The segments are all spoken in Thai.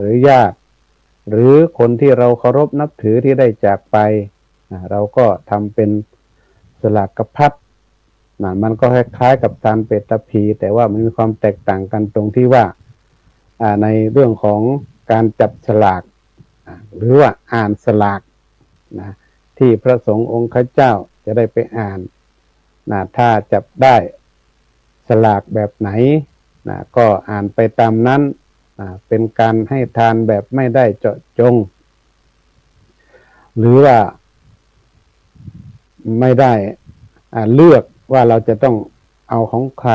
หรือญาติหรือคนที่เราเคารพนับถือที่ได้จากไปเราก็ทำเป็นสลากพัดมันก็คล้ายๆกับทานเป็ดตะพีแต่ว่ามันมีความแตกต่างกันตรงที่ว่าในเรื่องของการจับฉลากหรือว่าอ่านสลากนะที่พระสงฆ์องค์ข้าเจ้าจะได้ไปอ่านถ้าจับได้สลากแบบไหนก็อ่านไปตามนั้นเป็นการให้ทานแบบไม่ได้เจาะจงหรือว่าไม่ได้เลือกว่าเราจะต้องเอาของใคร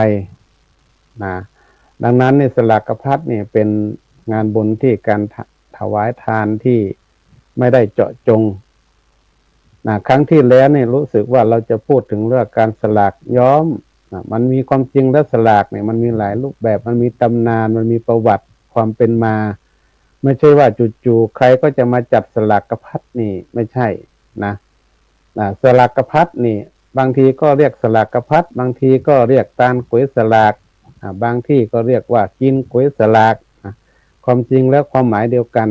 ดังนั้นในสลากพัดเนี่ยเป็นงานบุญที่การถวายทานที่ไม่ได้เจาะจงครั้งที่แล้วเนี่ยรู้สึกว่าเราจะพูดถึงเรื่องการสลากย้อมมันมีความจริงและสลากเนี่ยมันมีหลายรูปแบบมันมีตำนานมันมีประวัติความเป็นมาไม่ใช่ว่าจู่ๆใครก็จะมาจับสลากพัดนี่ไม่ใช่นะสลากพัดนี่บางทีก็เรียกสลากพัดบางทีก็เรียกตาลก๋วยสลากบางที่ก็เรียกว่ากินก๋วยสลากความจริงแล้วความหมายเดียวกัน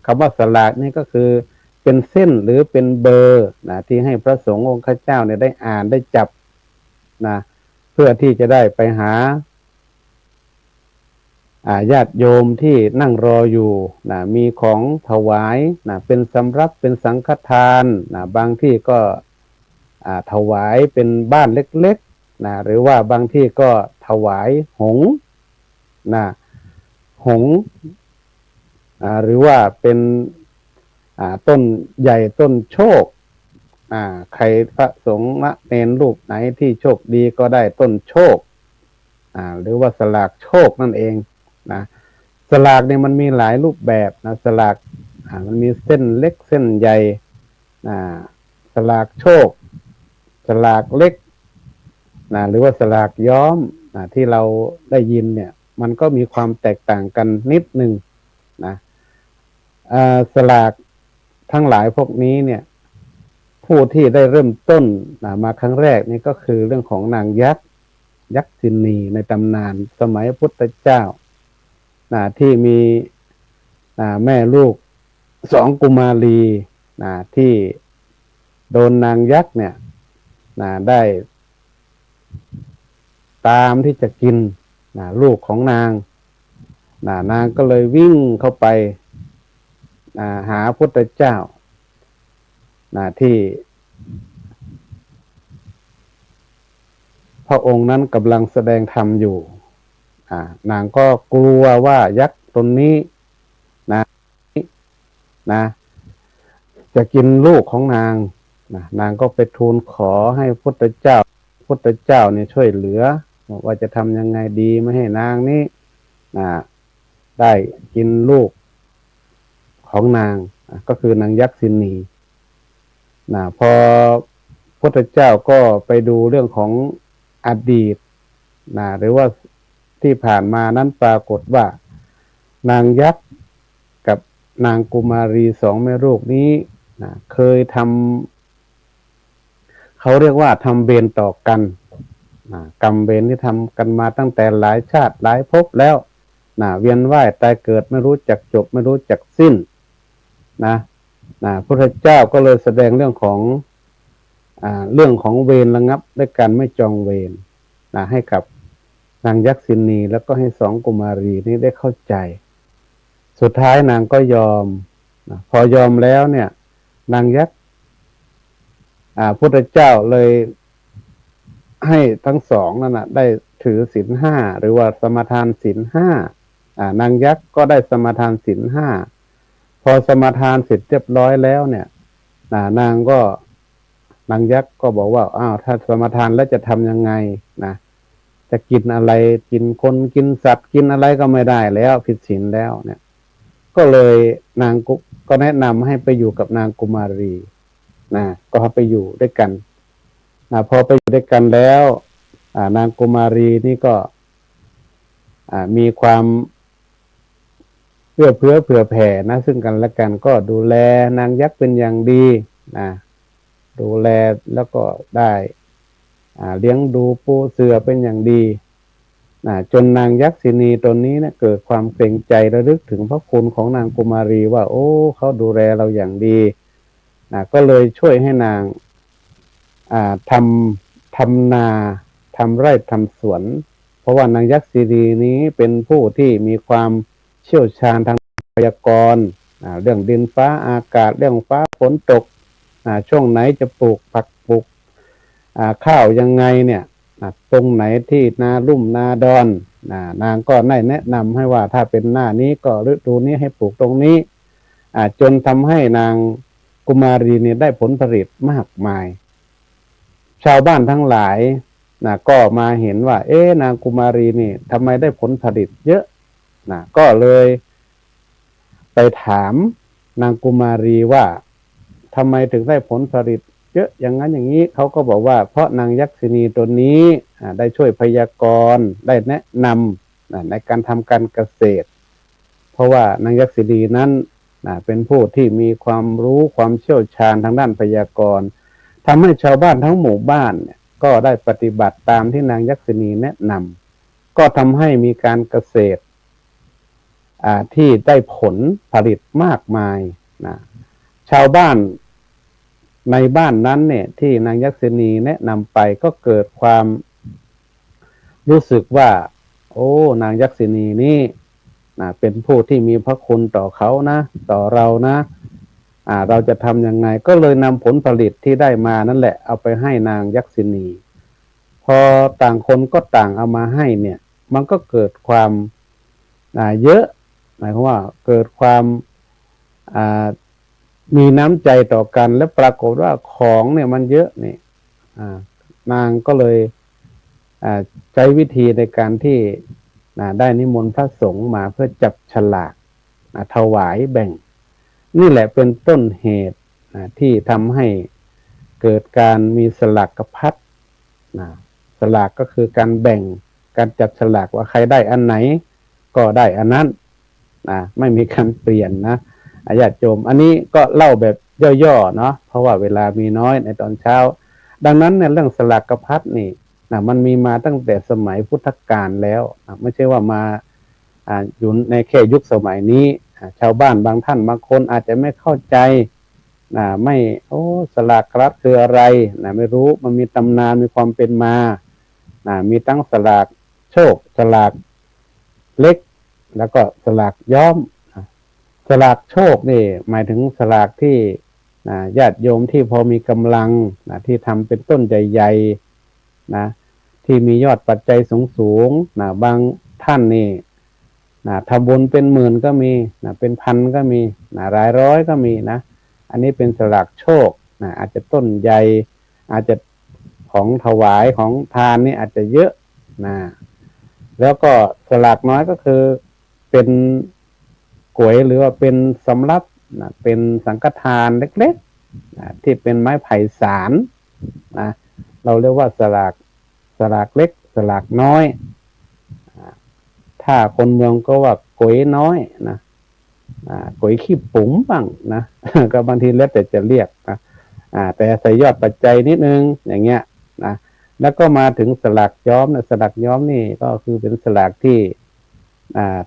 คำว่าสลากนี่ก็คือเป็นเส้นหรือเป็นเบอร์ที่ให้พระสงฆ์องค์ข้าเจ้าเนี่ยได้อ่านได้จับเพื่อที่จะได้ไปหาญาติโยมที่นั่งรออยู่มีของถวายเป็นสำรับเป็นสังฆทานบางที่ก็ถวายเป็นบ้านเล็กๆหรือว่าบางที่ก็ถวายหงส์หงส์หรือว่าเป็นต้นใหญ่ต้นโชคใครพระสงฆ์เณรรูปไหนที่โชคดีก็ได้ต้นโชคหรือว่าสลากโชคนั่นเองสลากเนี่ยมันมีหลายรูปแบบสลากมันมีเส้นเล็กเส้นใหญ่สลากโชคสลากเล็กหรือว่าสลากย้อมที่เราได้ยินเนี่ยมันก็มีความแตกต่างกันนิดหนึ่งสลากทั้งหลายพวกนี้เนี่ยผู้ที่ได้เริ่มต้นมาครั้งแรกนี่ก็คือเรื่องของนางยักษ์ษินีในตำนานสมัยพุทธเจ้าที่มีแม่ลูกสองกุมารีที่โดนนางยักษ์เนี่ยได้ตามที่จะกินลูกของนางนางก็เลยวิ่งเข้าไปหาพุทธเจ้าที่พระองค์นั้นกำลังแสดงธรรมอยู่นางก็กลัวว่ายักษ์ตนนี้จะกินลูกของนางนางก็ไปทูลขอให้พุทธเจ้าเนี่ยช่วยเหลือว่าจะทำยังไงดีไม่ให้นางนี้ได้กินลูกของนางก็คือนางยักษินีพอพุทธเจ้าก็ไปดูเรื่องของอดีตหรือว่าที่ผ่านมานั้นปรากฏว่านางยักษ์กับนางกุมารีสองแม่ลูกนี้เคยทำเขาเรียกว่าทำเวรต่อกันกรรมเวรที่ทำกันมาตั้งแต่หลายชาติหลายภพแล้วเวียนว่ายตายเกิดไม่รู้จักจบไม่รู้จักสิ้นพระพุทธเจ้าก็เลยแสดงเรื่องของเวรระงับด้วยการไม่จองเวรให้กับนางยักษินีแล้วก็ให้สองกุมารีนี้ได้เข้าใจสุดท้ายนางก็ยอมพอยอมแล้วเนี่ยนางยักษ์พุทธเจ้าเลยให้ทั้งสองนั่นได้ถือศีลห้าหรือว่าสมาทานศีลห้านางยักษ์ก็ได้สมาทานศีลห้าพอสมาทานเสร็จเรียบร้อยแล้วเนี่ยนางยักษ์ก็บอกว่าถ้าสมาทานแล้วจะทำยังไงจะกินอะไรกินคนกินสัตว์กินอะไรก็ไม่ได้แล้วผิดศีลแล้วเนี่ยก็เลยนางก็แนะนำให้ไปอยู่กับนางกุมารีก็ไปอยู่ด้วยกันพอไปอยู่ด้วยกันแล้วนางกุมารีนี่ก็มีความเอื้อเฟื้อเผื่อแผ่ซึ่งกันและกันก็ดูแลนางยักษ์เป็นอย่างดีดูแลแล้วก็ได้เลี้ยงดูปูเสือเป็นอย่างดี จนนางยักษินีตนนี้เนี่ยเกิดความเกรงใจระลึกถึงพระคุณของนางกุมารีว่าโอ้เขาดูแลเราอย่างดีก็เลยช่วยให้นางทำนาทำไร่ทำสวนเพราะว่านางยักษินีนี้เป็นผู้ที่มีความเชี่ยวชาญทางพยากรณ์เรื่องดินฟ้าอากาศเรื่องฟ้าฝนตกช่วงไหนจะปลูกผักปลูกข้าวยังไงเนี่ยตรงไหนที่นาลุ่มนาดอนนางก็ได้แนะนำให้ว่าถ้าเป็นหน้านี้ก็ฤดูนี้ให้ปลูกตรงนี้จนทำให้นางกุมารีเนี่ยได้ผลผลิตมากมายชาวบ้านทั้งหลายก็มาเห็นว่านางกุมารีนี่ทำไมได้ผลผลิตเยอะก็เลยไปถามนางกุมารีว่าทำไมถึงได้ผลผลิตเยอะอย่างนั้นอย่างนี้เขาก็บอกว่าเพราะนางยักษินีตัวนี้ได้ช่วยพยากรณ์ได้แนะนำในการทำการเกษตรเพราะว่านางยักษินีนั้นเป็นผู้ที่มีความรู้ความเชี่ยวชาญทางด้านพยากรณ์ทำให้ชาวบ้านทั้งหมู่บ้านเนี่ยก็ได้ปฏิบัติตามที่นางยักษินีแนะนำก็ทำให้มีการเกษตรที่ได้ผลผลิตมากมายชาวบ้านในบ้านนั้นเนี่ยที่นางยักษินีแนะนำไปก็เกิดความรู้สึกว่าโอ้นางยักษินีนี่เป็นผู้ที่มีพระคุณต่อเขานะต่อเรานะเราจะทำยังไงก็เลยนำผลผลิตที่ได้มานั่นแหละเอาไปให้นางยักษินีพอต่างคนก็ต่างเอามาให้เนี่ยมันก็เกิดความเยอะหมายความว่าเกิดความมีน้ำใจต่อกันและปรากฏว่าของเนี่ยมันเยอะนี่นางก็เลยใช้วิธีในการที่ได้นิมนต์พระสงฆ์มาเพื่อจับฉลากถวายแบ่งนี่แหละเป็นต้นเหตุที่ทำให้เกิดการมีสลากพัดสลากก็คือการแบ่งการจับฉลากว่าใครได้อันไหนก็ได้อันนั้นไม่มีการเปลี่ยนนะญาติโยมอันนี้ก็เล่าแบบย่อๆเนาะเพราะว่าเวลามีน้อยในตอนเช้าดังนั้นเนี่ยเรื่องสลากพัดนี่มันมีมาตั้งแต่สมัยพุทธกาลแล้วไม่ใช่ว่ามาอยู่ในแค่ยุคสมัยนี้ชาวบ้านบางท่านบางคนอาจจะไม่เข้าใจไม่สลากพัดคืออะไรไม่รู้มันมีตำนานมีความเป็นมามีตั้งสลากโชคสลากเล็กแล้วก็สลากย้อมสลากโชคนี่หมายถึงสลากที่ญาติโยมที่พอมีกำลังที่ทำเป็นต้นใหญ่ๆที่มียอดปัจจัยสูงบางท่านนี่ทำบุญเป็นหมื่นก็มีเป็นพันก็มีหลายร้อยก็มีนะอันนี้เป็นสลากโชคอาจจะต้นใหญ่อาจจะของถวายของทานนี่อาจจะเยอะแล้วก็สลากน้อยก็คือเป็นก๋วยหรือว่าเป็นสำรับเป็นสังฆทานเล็กๆที่เป็นไม้ไผ่สารเราเรียกว่าสลากเล็กสลากน้อยถ้าคนเมืองก็ว่าก๋วยน้อยนะก๋วยขี้ปุ๋งบ้างนะก็บางทีแล้วแต่จะเรียกนะแต่ใส่ยอดปัจจัยนิดนึงอย่างเงี้ยนะแล้วก็มาถึงสลากย้อมสลากย้อมนี่ก็คือเป็นสลากที่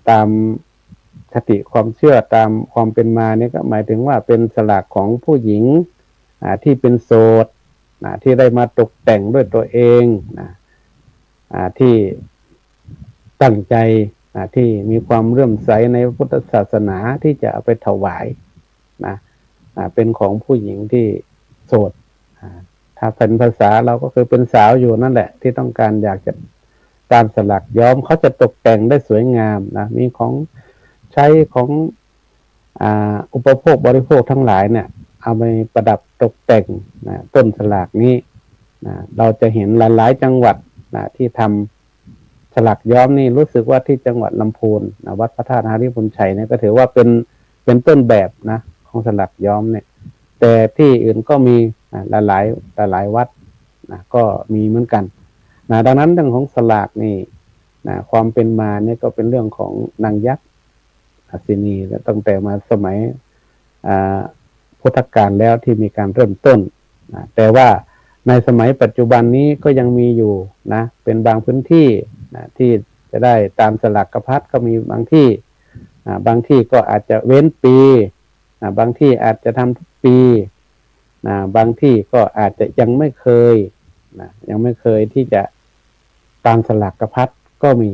ตามคติความเชื่อตามความเป็นมาเนี่ยก็หมายถึงว่าเป็นสลากของผู้หญิงที่เป็นโสดที่ได้มาตกแต่งด้วยตัวเองที่ตั้งใจที่มีความเลื่อมใสในพุทธศาสนาที่จะเอาไปถวายเป็นของผู้หญิงที่โสดถ้าเป็นภาษาเราก็คือเป็นสาวอยู่นั่นแหละที่ต้องการอยากจะตามสลักย้อมเขาจะตกแต่งได้สวยงามมีของใช้ของอุปโภคบริโภคทั้งหลายเนี่ยเอาไปประดับตกแต่งต้นสลากนี้เราจะเห็นหลายๆจังหวัดที่ทำสลักย้อมนี่รู้สึกว่าที่จังหวัดลำพูนวัดพระธาตุหาริพุนชัยเนี่ยก็ถือว่าเป็นต้นแบบของสลักย้อมเนี่ยแต่ที่อื่นก็มีหลายวัดก็มีเหมือนกันดังนั้นเรื่องของสลากนี่ความเป็นมาเนี่ยก็เป็นเรื่องของนางยักษ์ศินีและตั้งแต่มาสมัยพุทธกาลแล้วที่มีการเริ่มต้นแต่ว่าในสมัยปัจจุบันนี้ก็ยังมีอยู่เป็นบางพื้นที่ที่จ จะได้ตามสลากพัดก็มีบางที่บางที่ก็อาจจะเว้นปีบางที่อาจจะทำทุกปีบางที่ก็อาจจะยังไม่เคยยังไม่เคยที่จะตามสลากพัดก็มี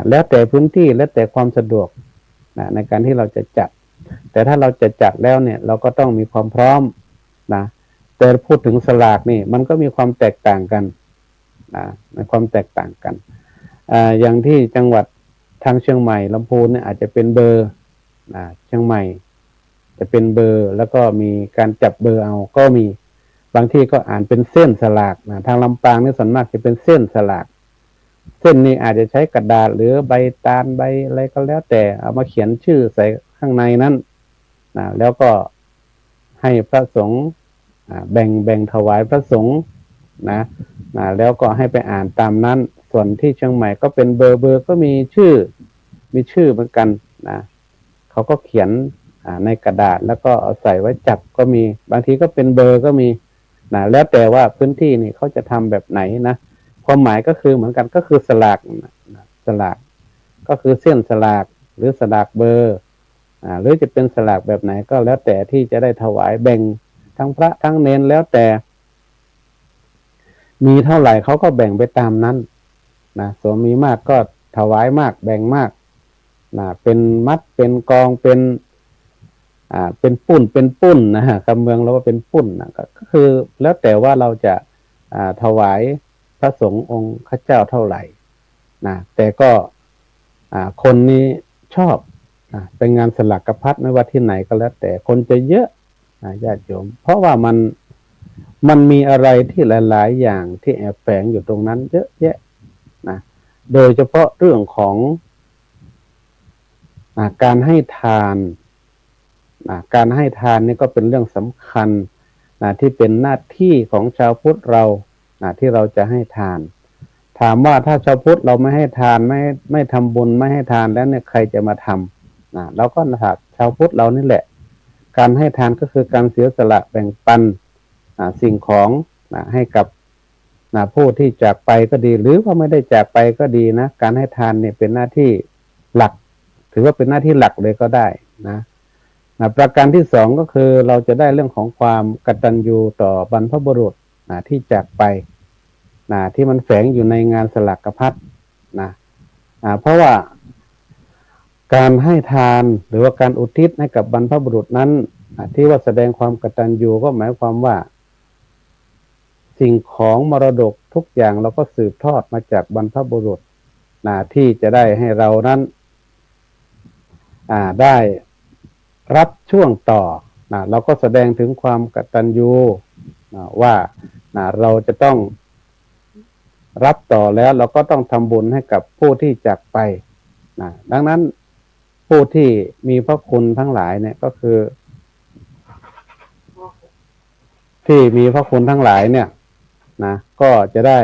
แล้วแต่พื้นที่แล้วแต่ความสะดวกในการที่เราจะจัดแต่ถ้าเราจะจัดแล้วเนี่ยเราก็ต้องมีความพร้อมแต่พูดถึงสลากนี่มันก็มีความแตกต่างกันในความแตกต่างกันอย่างที่จังหวัดทางเชียงใหม่ลำพูนเนี่ยอาจจะเป็นเบอร์เชียงใหม่จะเป็นเบอร์แล้วก็มีการจับเบอร์เอาก็มีบางที่ก็อ่านเป็นเส้นสลากทางลำปางนี่ส่วนมากจะเป็นเส้นสลากเส้นนี้อาจจะใช้กระดาษหรือใบตาลใบอะไรก็แล้วแต่เอามาเขียนชื่อใส่ข้างในนั้นแล้วก็ให้พระสงฆ์แบ่งถวายพระสงฆ์แล้วก็ให้ไปอ่านตามนั้นส่วนที่เชียงใหม่ก็เป็นเบอร์ก็มีชื่อเหมือนกันเขาก็เขียนในกระดาษแล้วก็เอาใส่ไว้จับก็มีบางทีก็เป็นเบอร์ก็มีแล้วแต่ว่าพื้นที่นี่เขาจะทำแบบไหนนะความหมายก็คือเหมือนกันก็คือสลากสลากก็คือเส้นสลากหรือสลากเบอร์หรือจะเป็นสลากแบบไหนก็แล้วแต่ที่จะได้ถวายแบ่งทั้งพระทั้งเนนแล้วแต่มีเท่าไหร่เขาก็แบ่งไปตามนั้นส่วนมีมากก็ถวายมากแบ่งมากเป็นมัดเป็นกองเป็นปุ้นคำเมืองเราว่าเป็นปุ้นก็คือแล้วแต่ว่าเราจะถวายพระสงฆ์องค์ข้าเจ้าเท่าไหร่แต่ก็คนนี้ชอบเป็นงานสลักพัดไม่ว่าที่ไหนก็แล้วแต่คนจะเยอะญาติโยมเพราะว่ามันมีอะไรที่หลายๆอย่างที่แอบแฝงอยู่ตรงนั้นเยอะแยะโดยเฉพาะเรื่องของการให้ทานการให้ทานนี่ก็เป็นเรื่องสำคัญที่เป็นหน้าที่ของชาวพุทธเราที่เราจะให้ทานถามว่าถ้าชาวพุทธเราไม่ให้ทานไม่ทำบุญไม่ให้ทานแล้วเนี่ยใครจะมาทำเราก็ชาวพุทธเรานี่แหละการให้ทานก็คือการเสียสละแบ่งปันสิ่งของให้กับผู้ที่จากไปก็ดีหรือว่าไม่ได้จากไปก็ดีนะการให้ทานเนี่ยเป็นหน้าที่หลักถือว่าเป็นหน้าที่หลักเลยก็ได้ประการที่สองก็คือเราจะได้เรื่องของความกตัญญูต่อบรรพบุรุษที่จากไปที่มันแฝงอยู่ในงานสลักพัดเพราะว่าการให้ทานหรือว่าการอุทิศให้กับบรรพบุรุษนั้นที่ว่าแสดงความกตัญญูก็หมายความว่าสิ่งของมรดกทุกอย่างเราก็สืบทอดมาจากบรรพบุรุษที่จะได้ให้เรานั้นได้รับช่วงต่อเราก็แสดงถึงความกตัญญูว่าเราจะต้องรับต่อแล้วเราก็ต้องทำบุญให้กับผู้ที่จากไปดังนั้นผู้ที่มีพระคุณทั้งหลายเนี่ยก็คือที่มีพระคุณทั้งหลายเนี่ยก็จะได้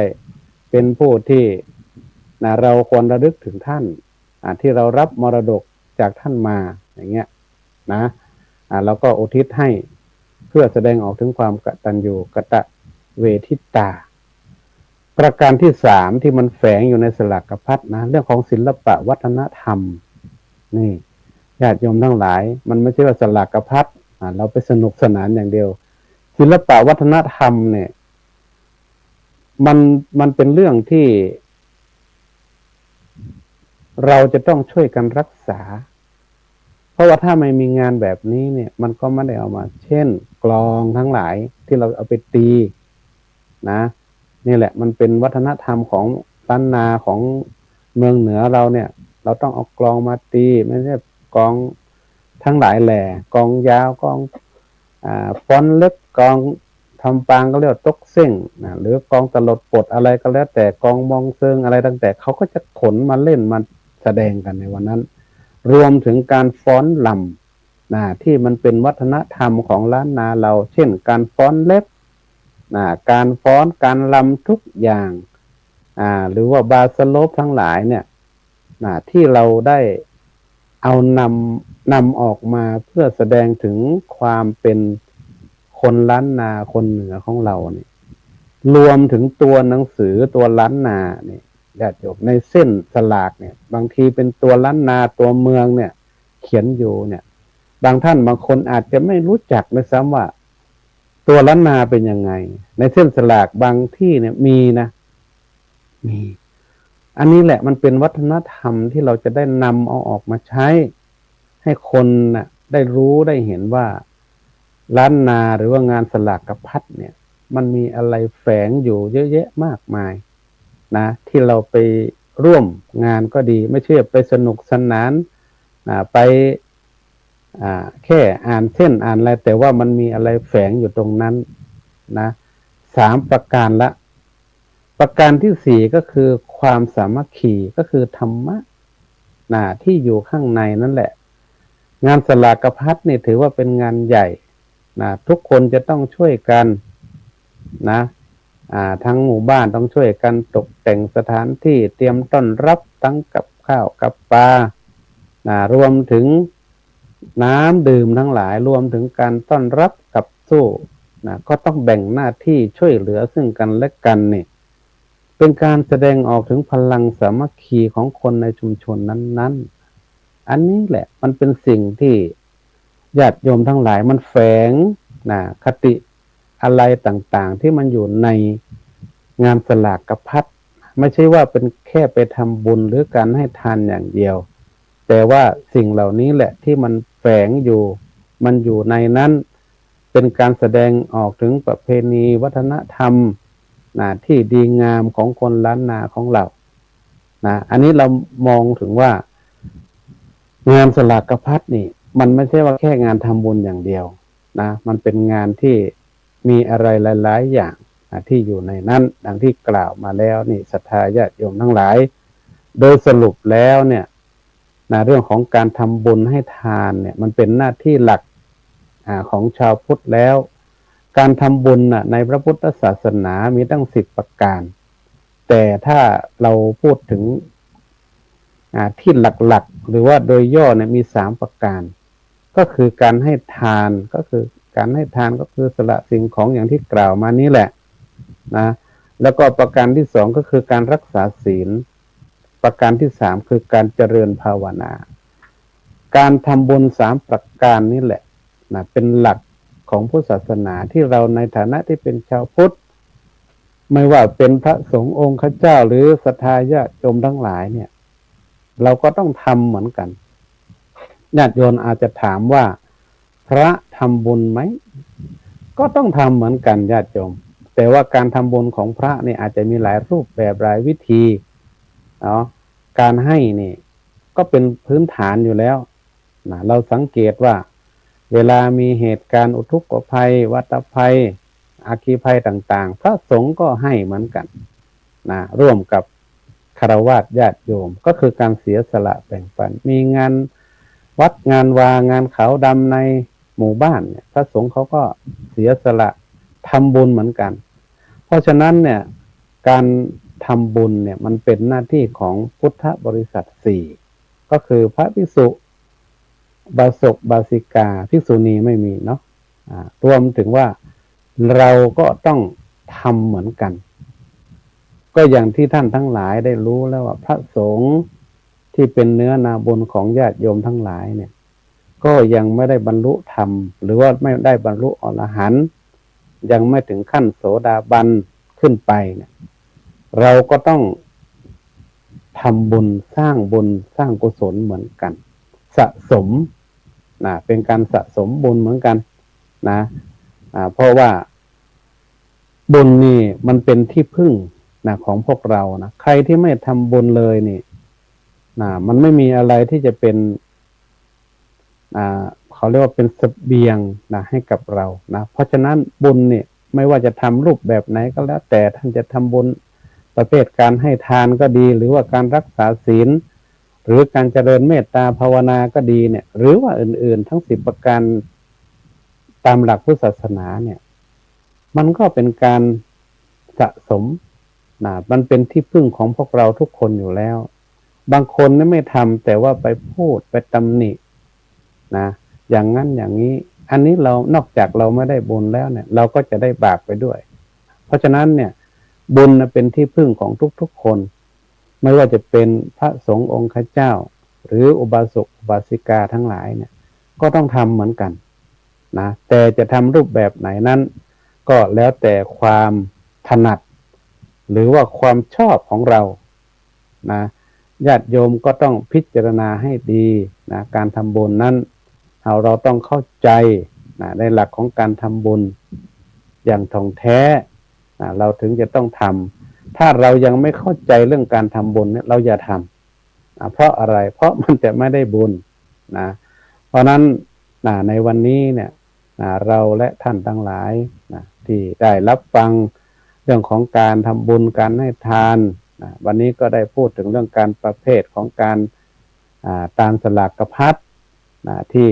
เป็นผู้ที่เราควรระลึกถึงท่านที่เรารับมรดกจากท่านมาอย่างเงี้ยเราก็อุทิศให้เพื่อแสดงออกถึงความกตัญญูกตเวทิตาประการที่สามที่มันแฝงอยู่ในสลักพัดเรื่องของศิลปะวัฒนธรรมนี่ญาติโยมทั้งหลายมันไม่ใช่ว่าสลักพัดเราไปสนุกสนานอย่างเดียวศิลปะวัฒนธรรมเนี่ยมันเป็นเรื่องที่เราจะต้องช่วยกันรักษาเพราะว่าถ้าไม่มีงานแบบนี้เนี่ยมันก็ไม่ได้เอามาเช่นกลองทั้งหลายที่เราเอาไปตีนี่แหละมันเป็นวัฒนธรรมของล้านนาของเมืองเหนือเราเนี่ยเราต้องเอากลองมาตีไม่ใช่กลองทั้งหลายแหล่กลองยาวกลองฟ้อนเล็บกลองทำปางก็เรียกว่าตกเส้งหรือกลองตลดปดอะไรก็แล้วแต่กลองมองเซิงอะไรตั้งแต่เขาก็จะขนมาเล่นมาแสดงกันในวันนั้นรวมถึงการฟ้อนลำที่มันเป็นวัฒนธรรมของล้านนาเราเช่นการฟ้อนเล็บการฟ้อนการลำทุกอย่างหรือว่าบาสโลปทั้งหลายเนี่ยที่เราได้เอานำออกมาเพื่อแสดงถึงความเป็นคนล้านนาคนเหนือของเราเนี่ยรวมถึงตัวหนังสือตัวล้านนาเนี่ย ญาติโยมในเส้นสลากเนี่ยบางทีเป็นตัวล้านนาตัวเมืองเนี่ยเขียนอยู่เนี่ยบางท่านบางคนอาจจะไม่รู้จักเลยซ้ำว่าตัวล้านนาเป็นยังไงในเส้นสลากบางที่เนี่ยมีนะมีอันนี้แหละมันเป็นวัฒนธรรมที่เราจะได้นำเอาออกมาใช้ให้คนน่ะได้รู้ได้เห็นว่าล้านนาหรือว่างานสลากกพัดเนี่ยมันมีอะไรแฝงอยู่เยอะแยะมากมายนะที่เราไปร่วมงานก็ดีไม่ใช่ไปสนุกสนานไปแค่อ่านเส้นอ่านอะไรแต่ว่ามันมีอะไรแฝงอยู่ตรงนั้นนะ3 ประการละประการที่ 4ก็คือความสามัคคีก็คือธรรมะที่อยู่ข้างในนั่นแหละงานสลากพัดนี่ถือว่าเป็นงานใหญ่ทุกคนจะต้องช่วยกันนะทั้งหมู่บ้านต้องช่วยกันตกแต่งสถานที่เตรียมต้อนรับทั้งกับข้าวกับปลารวมถึงน้ำดื่มทั้งหลายรวมถึงการต้อนรับกับสู้ก็ต้องแบ่งหน้าที่ช่วยเหลือซึ่งกันและกันนี่เป็นการแสดงออกถึงพลังสามัคคีของคนในชุมชนนั้นๆอันนี้แหละมันเป็นสิ่งที่ญาติโยมทั้งหลายมันแฝงคติอะไรต่างๆที่มันอยู่ในงานสลากพัดไม่ใช่ว่าเป็นแค่ไปทำบุญหรือการให้ทานอย่างเดียวแต่ว่าสิ่งเหล่านี้แหละที่มันแฝงอยู่มันอยู่ในนั้นเป็นการแสดงออกถึงประเพณีวัฒนธรรมที่ดีงามของคนล้านนาของเราอันนี้เรามองถึงว่างานสลากพัดนี่มันไม่ใช่ว่าแค่งานทำบุญอย่างเดียวมันเป็นงานที่มีอะไรหลายๆอย่างที่อยู่ในนั้นดังที่กล่าวมาแล้วนี่ศรัทธาญาติโยมทั้งหลายโดยสรุปแล้วเนี่ยเรื่องของการทำบุญให้ทานเนี่ยมันเป็นหน้าที่หลักของชาวพุทธแล้วการทำบุญในพระพุทธศาสนามีตั้ง10 ประการแต่ถ้าเราพูดถึงที่หลักๆหรือว่าโดยย่อเนี่ยมี3 ประการก็คือการให้ทานก็คือการให้ทานก็คือสละสิ่งของอย่างที่กล่าวมานี้แหละแล้วก็ประการที่ 2ก็คือการรักษาศีลประการที่ 3คือการเจริญภาวนาการทำบุญ3 ประการนี้แหละเป็นหลักของพุทธศาสนาที่เราในฐานะที่เป็นชาวพุทธไม่ว่าเป็นพระสงฆ์องค์ข้าเจ้าหรือศรัทธาญาติโยมทั้งหลายเนี่ยเราก็ต้องทำเหมือนกันญาติโยมอาจจะถามว่าพระทำบุญไหมก็ต้องทำเหมือนกันญาติโยมแต่ว่าการทำบุญของพระเนี่ยอาจจะมีหลายรูปแบบหลายวิธีการให้นี่ก็เป็นพื้นฐานอยู่แล้วเราสังเกตว่าเวลามีเหตุการณ์อุทกภัยวัฏภัยอัคคีภัยต่างๆพระสงฆ์ก็ให้เหมือนกันร่วมกับฆราวาสญาติโยมก็คือการเสียสละแบ่งปันมีงานวัดงานวางานขาวดำในหมู่บ้านเนี่ยพระสงฆ์เขาก็เสียสละทำบุญเหมือนกันเพราะฉะนั้นเนี่ยการทำบุญเนี่ยมันเป็นหน้าที่ของพุทธบริษัท4ก็คือพระภิกษุบาศกบาสิกาภิกษุณีไม่มีเนาะรวมถึงว่าเราก็ต้องทำเหมือนกันก็อย่างที่ท่านทั้งหลายได้รู้แล้วว่าพระสงฆ์ที่เป็นเนื้อนาบุญของญาติโยมทั้งหลายเนี่ยก็ยังไม่ได้บรรลุธรรมหรือว่าไม่ได้บรรลุอรหันต์ยังไม่ถึงขั้นโสดาบันขึ้นไปเนี่ยเราก็ต้องทำบุญสร้างกุศลเหมือนกันสะสมเป็นการสะสมบุญเหมือนกันเพราะว่าบุญนี่มันเป็นที่พึ่งของพวกเราใครที่ไม่ทำบุญเลยนี่มันไม่มีอะไรที่จะเป็นเขาเรียกว่าเป็นเสบียงให้กับเราเพราะฉะนั้นบุญเนี่ยไม่ว่าจะทำรูปแบบไหนก็แล้วแต่ท่านจะทำบุญประเภทการให้ทานก็ดีหรือว่าการรักษาศีลหรือการเจริญเมตตาภาวนาก็ดีเนี่ยหรือว่าอื่นๆทั้ง10 ประการตามหลักพุทธศาสนาเนี่ยมันก็เป็นการสะสมมันเป็นที่พึ่งของพวกเราทุกคนอยู่แล้วบางคนไม่ทำแต่ว่าไปพูดไปตำหนิอย่างนั้นอย่างนี้อันนี้เรานอกจากเราไม่ได้บุญแล้วเนี่ยเราก็จะได้บาปไปด้วยเพราะฉะนั้นเนี่ยบุญเป็นที่พึ่งของทุกๆคน ไม่ว่าจะเป็นพระสงฆ์องค์ข้าเจ้าหรืออุบาสกอุบาสิกาทั้งหลายเนี่ยก็ต้องทำเหมือนกันนะแต่จะทำรูปแบบไหนนั้นก็แล้วแต่ความถนัดหรือว่าความชอบของเรานะญาติโยมก็ต้องพิจารณาให้ดีนะการทำบุญนั้นเราต้องเข้าใจนะในหลักของการทำบุญอย่างท่องแท้นะเราถึงจะต้องทำถ้าเรายังไม่เข้าใจเรื่องการทำบุญเนี่ยเราอย่าทำเพราะอะไรเพราะมันจะไม่ได้บุญนะเพราะนั้นในวันนี้เนี่ยเราและท่านทั้งหลายที่ได้รับฟังเรื่องของการทำบุญการให้ทานวันนี้ก็ได้พูดถึงเรื่องการประเภทของการตามสลากพัดที่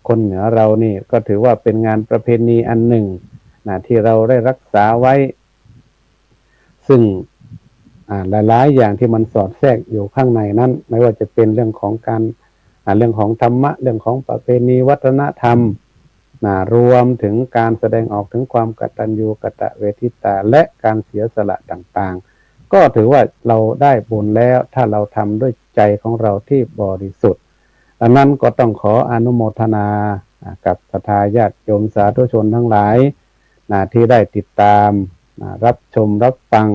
คนเหนือเรานี่ก็ถือว่าเป็นงานประเพณีอันหนึ่งที่เราได้รักษาไว้ซึ่งหลายๆอย่างที่มันสอดแทรกอยู่ข้างในนั้นไม่ว่าจะเป็นเรื่องของการเรื่องของธรรมะเรื่องของประเพณีวัฒนธรรมรวมถึงการแสดงออกถึงความกตัญญูกตเวทิตาและการเสียสละต่างๆก็ถือว่าเราได้บุญแล้วถ้าเราทำด้วยใจของเราที่บริสุทธิ์ดังนั้นก็ต้องขออนุโมทนากับศรัทธาญาติโยมสาธุชนทั้งหลายที่ได้ติดตามรับชมรับฟัง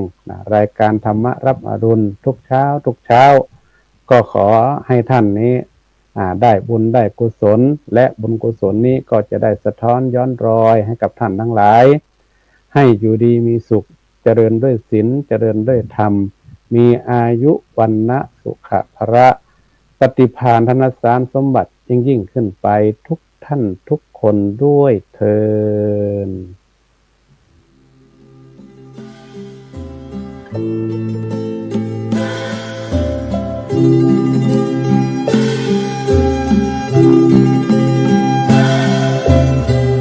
รายการธรรมะรับอรุณทุกเช้าก็ขอให้ท่านนี้ได้บุญได้กุศลและบุญกุศลนี้ก็จะได้สะท้อนย้อนรอยให้กับท่านทั้งหลายให้อยู่ดีมีสุขเจริญด้วยศีลเจริญด้วยธรรมมีอายุวันนะสุขภระปฏิภาณธนสารสมบัติยิ่งขึ้นไปทุกท่านทุกคนด้วยเทอญ